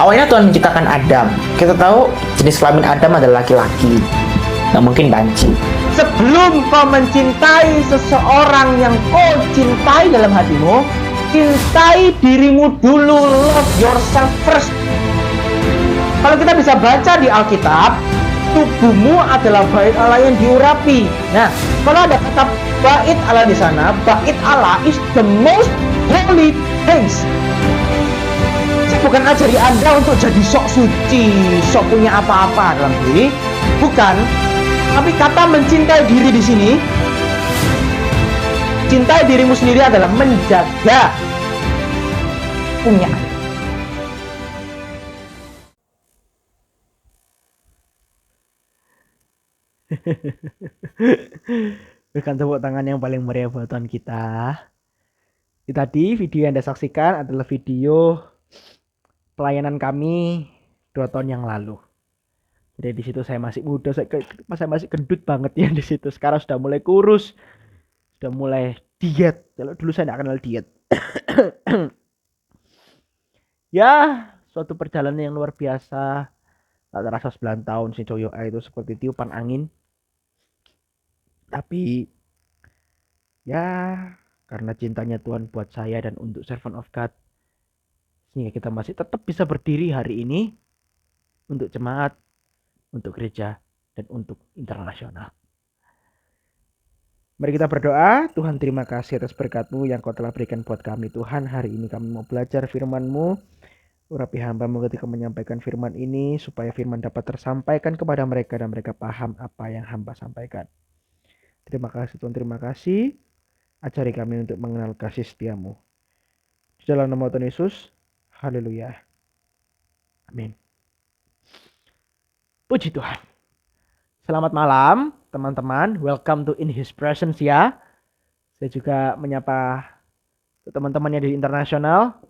Awalnya Tuhan menciptakan Adam. Kita tahu jenis kelamin Adam adalah laki-laki, nggak mungkin banci. Sebelum kau mencintai seseorang yang kau cintai dalam hatimu, cintai dirimu dulu. Love yourself first. Kalau kita bisa baca di Alkitab, tubuhmu adalah bait Allah yang diurapi. Nah, kalau ada kata bait Allah di sana, bait Allah is the most holy things. Saya bukan ajari Anda untuk jadi sok suci, sok punya apa-apa dalam diri, bukan. Tapi kata mencintai diri di sini, cintai dirimu sendiri adalah menjaga punya. Berikan tepuk tangan yang paling meriah buat Tuhan kita. Tadi video yang Anda saksikan adalah video pelayanan kami 2 tahun yang lalu. Jadi di situ saya masih muda, saya masih gendut banget ya di situ. Sekarang sudah mulai kurus, sudah mulai diet. Kalau dulu saya tidak kenal diet. Ya, suatu perjalanan yang luar biasa. Tak terasa 9 tahun si Coyo itu seperti tiupan angin. Tapi ya karena cintanya Tuhan buat saya dan untuk servant of God, sehingga kita masih tetap bisa berdiri hari ini untuk jemaat, untuk gereja, dan untuk internasional. Mari kita berdoa. Tuhan, terima kasih atas berkat-Mu yang Kau telah berikan buat kami. Tuhan, hari ini kami mau belajar firman-Mu. Urapi hamba-Mu ketika menyampaikan firman ini, supaya firman dapat tersampaikan kepada mereka dan mereka paham apa yang hamba sampaikan. Terima kasih Tuhan, terima kasih. Ajari kami untuk mengenal kasih setia-Mu. Di dalam nama Tuhan Yesus, haleluya. Amin. Puji Tuhan. Selamat malam teman-teman. Welcome to In His Presence ya. Saya juga menyapa teman-teman yang di internasional.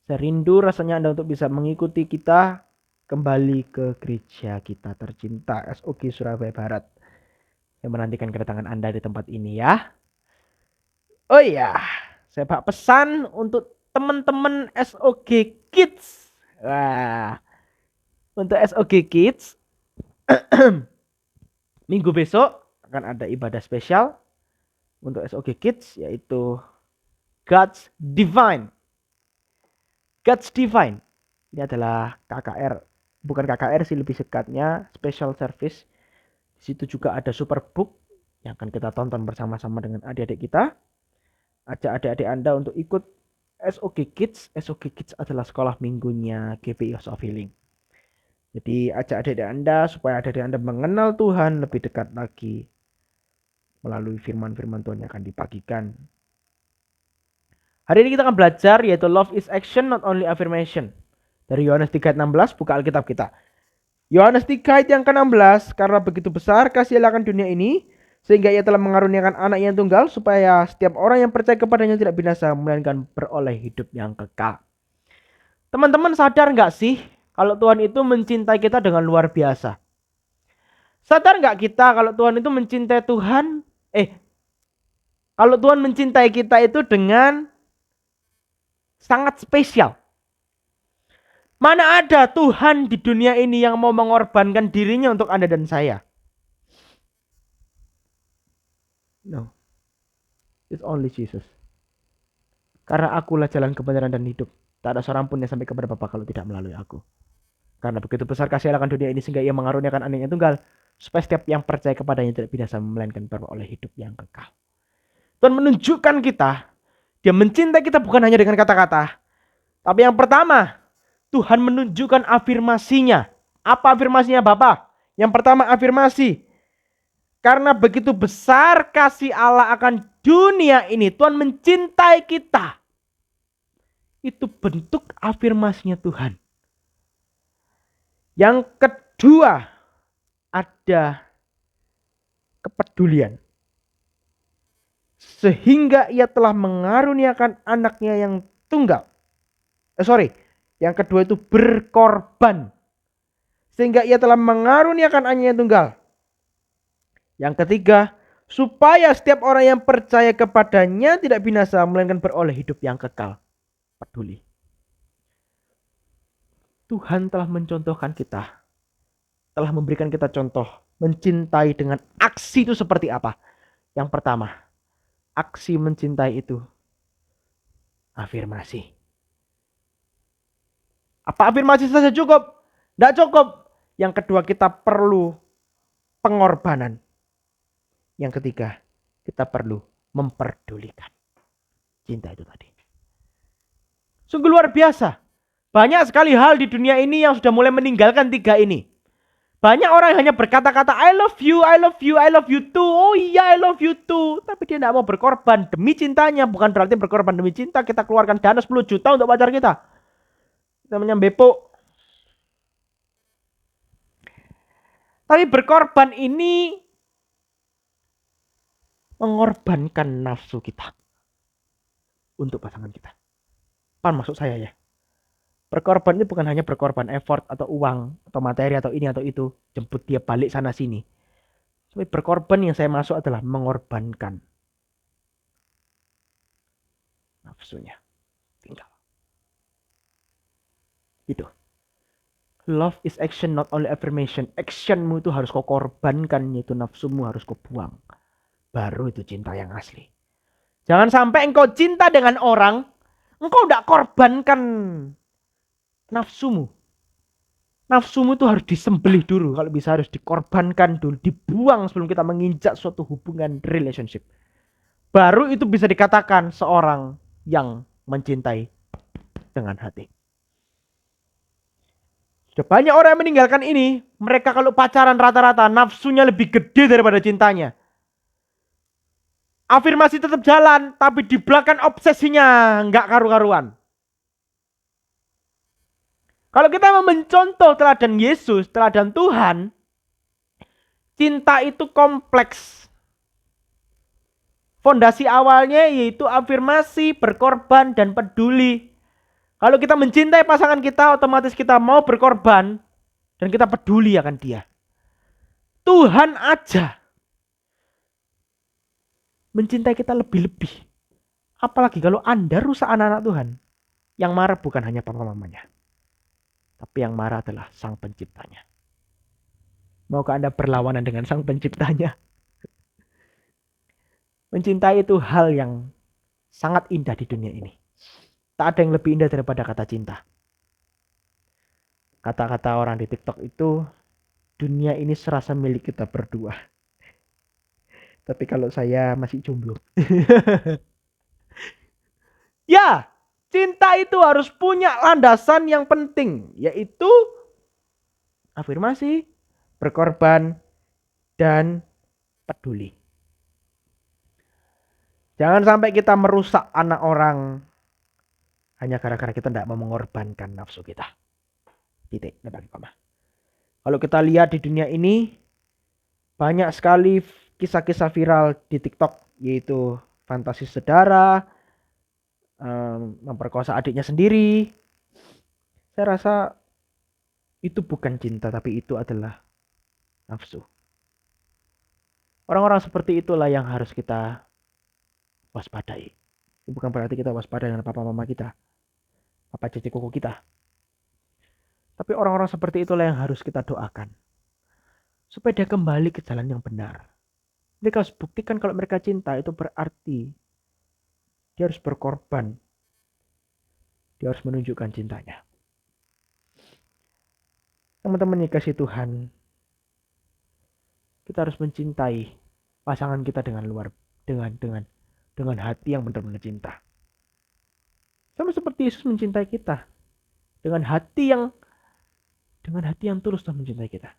Saya rindu rasanya Anda untuk bisa mengikuti kita kembali ke gereja kita tercinta SOG Surabaya Barat. Saya menantikan kedatangan Anda di tempat ini ya. Oh iya, saya bawa pesan untuk teman-teman SOG Kids. Wah, untuk SOG Kids, minggu besok akan ada ibadah spesial untuk SOG Kids, yaitu God's Divine. God's Divine. Ini adalah KKR. Bukan KKR sih, lebih sekatnya special service. Di situ juga ada Superbook yang akan kita tonton bersama-sama dengan adik-adik kita. Ajak adik-adik Anda untuk ikut SOG Kids. SOG Kids adalah sekolah minggunya GPI House of Healing. Jadi ajak adik-adik Anda supaya adik-adik Anda mengenal Tuhan lebih dekat lagi melalui firman-firman Tuhan yang akan dibagikan. Hari ini kita akan belajar yaitu Love is Action Not Only Affirmation. Dari Yohanes 3:16, buka Alkitab kita. Yohanes 3 ayat yang ke-16, karena begitu besar kasih Allah akan dunia ini, sehingga ia telah mengaruniakan anak yang tunggal, supaya setiap orang yang percaya kepadanya tidak binasa, melainkan beroleh hidup yang kekal. Teman-teman sadar gak sih, kalau Tuhan itu mencintai kita dengan luar biasa? Sadar gak kita kalau Tuhan itu mencintai kalau Tuhan mencintai kita itu dengan sangat spesial. Mana ada Tuhan di dunia ini yang mau mengorbankan dirinya untuk Anda dan saya? No. It's only Jesus. Karena akulah jalan kebenaran dan hidup. Tak ada seorang pun yang sampai kepada Bapa kalau tidak melalui aku. Karena begitu besar kasih Allah akan dunia ini sehingga ia mengaruniakan anaknya tunggal. Supaya setiap yang percaya kepadanya tidak binasa melainkan beroleh hidup yang kekal. Tuhan menunjukkan kita. Dia mencintai kita bukan hanya dengan kata-kata. Tapi yang pertama, Tuhan menunjukkan afirmasinya. Apa afirmasinya Bapa? Yang pertama afirmasi. Karena begitu besar kasih Allah akan dunia ini. Tuhan mencintai kita. Itu bentuk afirmasinya Tuhan. Yang kedua, ada kepedulian. Sehingga ia telah mengaruniakan anaknya yang tunggal. Yang kedua itu berkorban. Sehingga ia telah mengaruniakan anaknya yang tunggal. Yang ketiga, supaya setiap orang yang percaya kepadanya tidak binasa, melainkan beroleh hidup yang kekal. Peduli. Tuhan telah mencontohkan kita, telah memberikan kita contoh mencintai dengan aksi itu seperti apa. Yang pertama, aksi mencintai itu afirmasi. Apa afirmasi saja cukup? Tidak cukup. Yang kedua, kita perlu pengorbanan. Yang ketiga, kita perlu memperdulikan. Cinta itu tadi. Sungguh luar biasa. Banyak sekali hal di dunia ini yang sudah mulai meninggalkan tiga ini. Banyak orang yang hanya berkata-kata I love you, I love you, I love you too. Oh iya, I love you too. Tapi dia tidak mau berkorban demi cintanya. Bukan berarti berkorban demi cinta kita keluarkan dana 10 juta untuk pacar kita. Namanya bepo. Tapi berkorban ini mengorbankan nafsu kita untuk pasangan kita. Paham maksud saya ya? Berkorban itu bukan hanya berkorban effort atau uang atau materi atau ini atau itu, jemput dia balik sana sini. Tapi berkorban yang saya masuk adalah mengorbankan nafsunya. Tinggal. Itu. Love is action, not only affirmation. Actionmu itu harus kau korbankan, yaitu nafsumu harus kau buang. Baru itu cinta yang asli. Jangan sampai engkau cinta dengan orang, engkau tidak korbankan nafsumu. Nafsumu itu harus disembelih dulu. Kalau bisa harus dikorbankan dulu. Dibuang sebelum kita menginjak suatu hubungan relationship. Baru itu bisa dikatakan seorang yang mencintai dengan hati. Sudah banyak orang yang meninggalkan ini. Mereka kalau pacaran rata-rata nafsunya lebih gede daripada cintanya. Afirmasi tetap jalan, tapi di belakang obsesinya nggak karu-karuan. Kalau kita mau mencontoh teladan Yesus, teladan Tuhan, cinta itu kompleks. Fondasi awalnya yaitu afirmasi, berkorban, dan peduli. Kalau kita mencintai pasangan kita, otomatis kita mau berkorban, dan kita peduli akan dia. Tuhan aja mencintai kita lebih-lebih. Apalagi kalau Anda rusak anak-anak Tuhan. Yang marah bukan hanya papa mamanya. Tapi yang marah adalah sang penciptanya. Maukah Anda berlawanan dengan sang penciptanya? Mencintai itu hal yang sangat indah di dunia ini. Tak ada yang lebih indah daripada kata cinta. Kata-kata orang di TikTok itu, dunia ini serasa milik kita berdua. Tapi kalau saya masih jomblo. Ya, cinta itu harus punya landasan yang penting, yaitu afirmasi, berkorban, dan peduli. Jangan sampai kita merusak anak orang hanya gara-gara kita tidak mau mengorbankan nafsu kita. Titik, kalau kita lihat di dunia ini, banyak sekali kisah-kisah viral di TikTok, yaitu fantasi saudara, memperkosa adiknya sendiri. Saya rasa itu bukan cinta, tapi itu adalah nafsu. Orang-orang seperti itulah yang harus kita waspadai. Itu bukan berarti kita waspada dengan papa mama kita, papa cici koko kita. Tapi orang-orang seperti itulah yang harus kita doakan, supaya dia kembali ke jalan yang benar. Mereka harus buktikan kalau mereka cinta, itu berarti dia harus berkorban. Dia harus menunjukkan cintanya. Teman-teman yang kasih Tuhan, kita harus mencintai pasangan kita dengan hati yang benar-benar cinta. Sama seperti Yesus mencintai kita dengan hati yang tulus dan mencintai kita.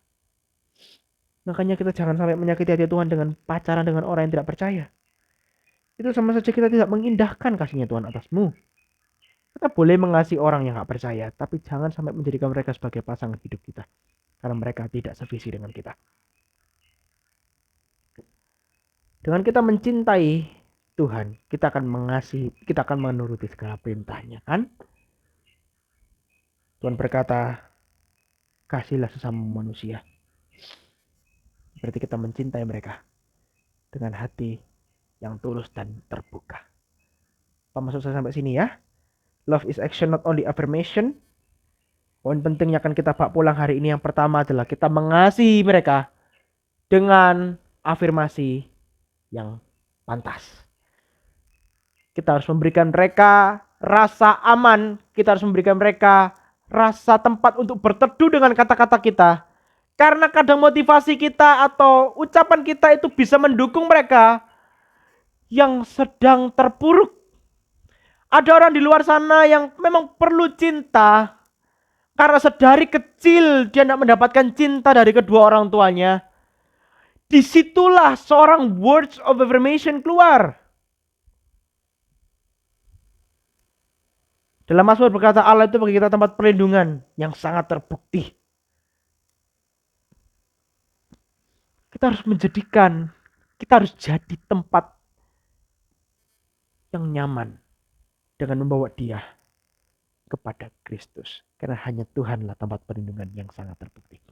Makanya kita jangan sampai menyakiti hati Tuhan dengan pacaran dengan orang yang tidak percaya. Itu sama saja kita tidak mengindahkan kasihnya Tuhan atasmu. Kita boleh mengasihi orang yang gak percaya, tapi jangan sampai menjadikan mereka sebagai pasangan hidup kita. Karena mereka tidak sevisi dengan kita. Dengan kita mencintai Tuhan, kita akan mengasihi, kita akan menuruti segala perintahnya, kan? Tuhan berkata, kasihlah sesama manusia. Berarti kita mencintai mereka dengan hati yang tulus dan terbuka. Apa maksud saya sampai sini ya? Love is action, not only affirmation. Poin penting yang akan kita bawa pulang hari ini yang pertama adalah kita mengasihi mereka dengan afirmasi yang pantas. Kita harus memberikan mereka rasa aman. Kita harus memberikan mereka rasa tempat untuk berteduh dengan kata-kata kita. Karena kadang motivasi kita atau ucapan kita itu bisa mendukung mereka yang sedang terpuruk. Ada orang di luar sana yang memang perlu cinta. Karena sedari kecil dia tidak mendapatkan cinta dari kedua orang tuanya. Disitulah seorang words of affirmation keluar. Dalam Mazmur berkata Allah itu bagi kita tempat perlindungan yang sangat terbukti. Kita harus kita harus jadi tempat yang nyaman dengan membawa dia kepada Kristus. Karena hanya Tuhanlah tempat perlindungan yang sangat terbukti.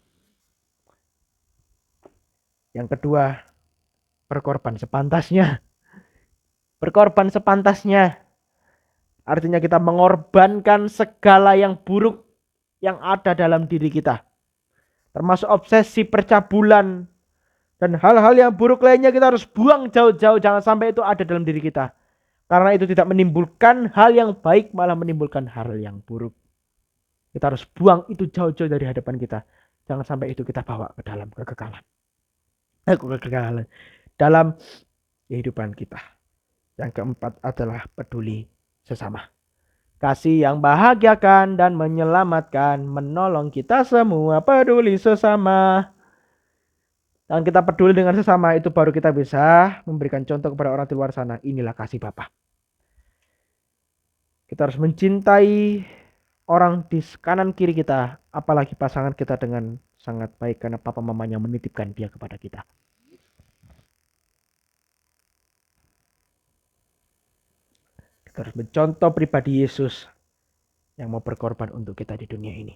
Yang kedua, berkorban sepantasnya. Berkorban sepantasnya. Artinya kita mengorbankan segala yang buruk yang ada dalam diri kita. Termasuk obsesi, percabulan, dan hal-hal yang buruk lainnya kita harus buang jauh-jauh. Jangan sampai itu ada dalam diri kita. Karena itu tidak menimbulkan hal yang baik, malah menimbulkan hal yang buruk. Kita harus buang itu jauh-jauh dari hadapan kita. Jangan sampai itu kita bawa ke dalam kekekalan. Kegagalan dalam kehidupan kita. Yang keempat adalah peduli sesama. Kasih yang bahagiakan dan menyelamatkan, menolong kita semua, peduli sesama. Dan kita peduli dengan sesama, itu baru kita bisa memberikan contoh kepada orang di luar sana. Inilah kasih Bapa. Kita harus mencintai orang di kanan kiri kita, apalagi pasangan kita dengan sangat baik karena papa mamanya menitipkan dia kepada kita. Kita harus mencontoh pribadi Yesus yang mau berkorban untuk kita di dunia ini.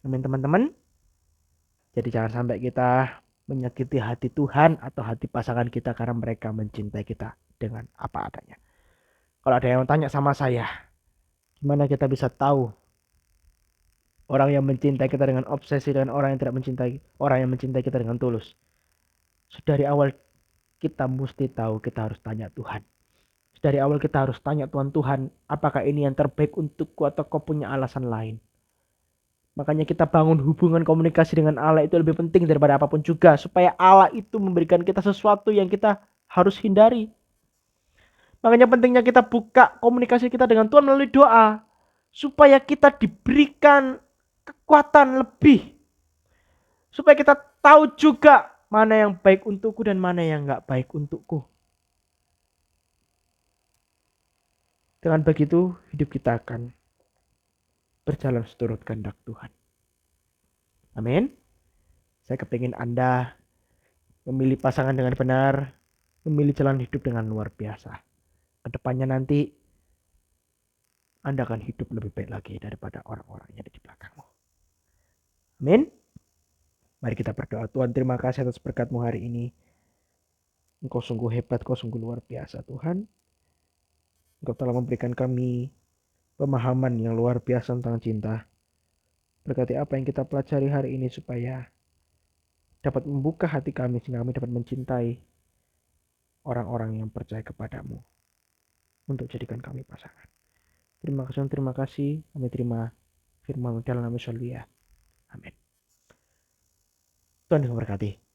Amin teman-teman. Jadi jangan sampai kita menyakiti hati Tuhan atau hati pasangan kita karena mereka mencintai kita dengan apa adanya. Kalau ada yang tanya sama saya, gimana kita bisa tahu orang yang mencintai kita dengan obsesi dengan orang yang tidak mencintai, orang yang mencintai kita dengan tulus? Dari awal kita mesti tahu, kita harus tanya Tuhan. Dari awal kita harus tanya Tuhan, apakah ini yang terbaik untukku atau kau punya alasan lain? Makanya kita bangun hubungan komunikasi dengan Allah itu lebih penting daripada apapun juga. Supaya Allah itu memberikan kita sesuatu yang kita harus hindari. Makanya pentingnya kita buka komunikasi kita dengan Tuhan melalui doa. Supaya kita diberikan kekuatan lebih. Supaya kita tahu juga mana yang baik untukku dan mana yang gak baik untukku. Dengan begitu hidup kita akan berjalan seturut kehendak Tuhan. Amin. Saya kepingin Anda memilih pasangan dengan benar, memilih jalan hidup dengan luar biasa. Kedepannya nanti Anda akan hidup lebih baik lagi daripada orang-orang yang ada di belakangmu. Amin. Mari kita berdoa. Tuhan, terima kasih atas berkat-Mu hari ini. Engkau sungguh hebat, Engkau sungguh luar biasa Tuhan. Engkau telah memberikan kami pemahaman yang luar biasa tentang cinta. Berkati apa yang kita pelajari hari ini supaya dapat membuka hati kami sehingga kami dapat mencintai orang-orang yang percaya kepadamu untuk jadikan kami pasangan. Terima kasih. Kami terima firman dalam nama Yesus. Amin. Tuhan memberkati.